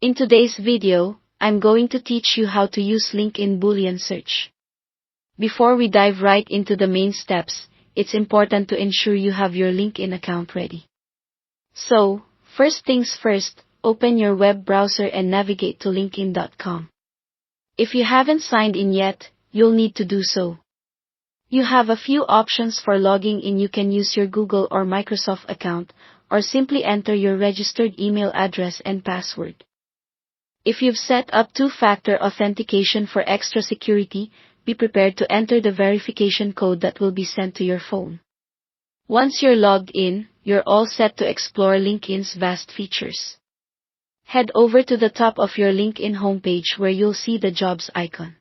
In today's video, I'm going to teach you how to use LinkedIn Boolean search. Before we dive right into the main steps, it's important to ensure you have your LinkedIn account ready. So, first things first, open your web browser and navigate to linkedin.com. If you haven't signed in yet, you'll need to do so. You have a few options for logging in. You can use your Google or Microsoft account, or simply enter your registered email address and password. If you've set up two-factor authentication for extra security, be prepared to enter the verification code that will be sent to your phone. Once you're logged in, you're all set to explore LinkedIn's vast features. Head over to the top of your LinkedIn homepage where you'll see the jobs icon.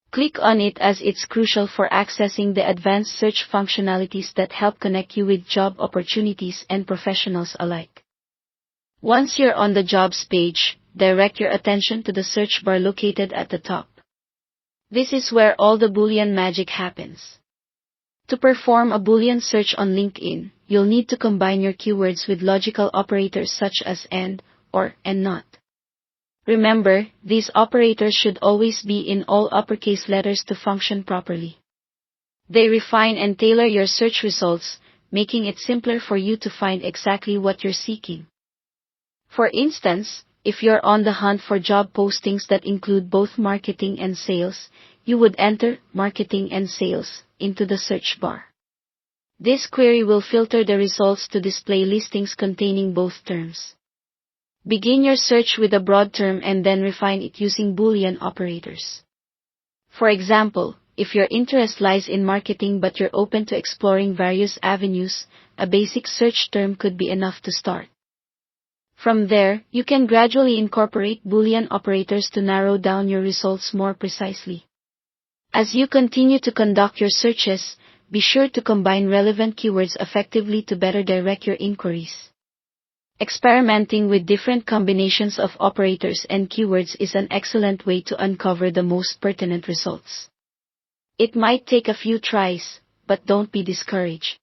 Click on it as it's crucial for accessing the advanced search functionalities that help connect you with job opportunities and professionals alike. Once you're on the jobs page, direct your attention to the search bar located at the top. This is where all the Boolean magic happens. To perform a Boolean search on LinkedIn, you'll need to combine your keywords with logical operators such as and, or, and not. Remember, these operators should always be in all uppercase letters to function properly. They refine and tailor your search results, making it simpler for you to find exactly what you're seeking. For instance, if you're on the hunt for job postings that include both marketing and sales, you would enter marketing and sales into the search bar. This query will filter the results to display listings containing both terms. Begin your search with a broad term and then refine it using Boolean operators. For example, if your interest lies in marketing but you're open to exploring various avenues, a basic search term could be enough to start. From there, you can gradually incorporate Boolean operators to narrow down your results more precisely. As you continue to conduct your searches, be sure to combine relevant keywords effectively to better direct your inquiries. Experimenting with different combinations of operators and keywords is an excellent way to uncover the most pertinent results. It might take a few tries, but don't be discouraged.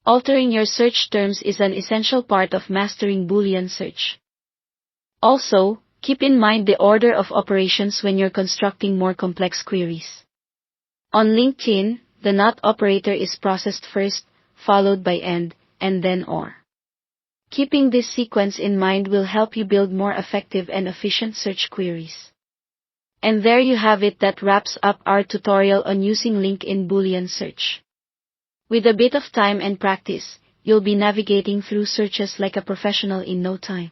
Altering your search terms is an essential part of mastering Boolean search. Also, keep in mind the order of operations when you're constructing more complex queries. On LinkedIn, the not operator is processed first, followed by and then or. Keeping this sequence in mind will help you build more effective and efficient search queries. And there you have it. That wraps up our tutorial on using LinkedIn Boolean search. With a bit of time and practice, you'll be navigating through searches like a professional in no time.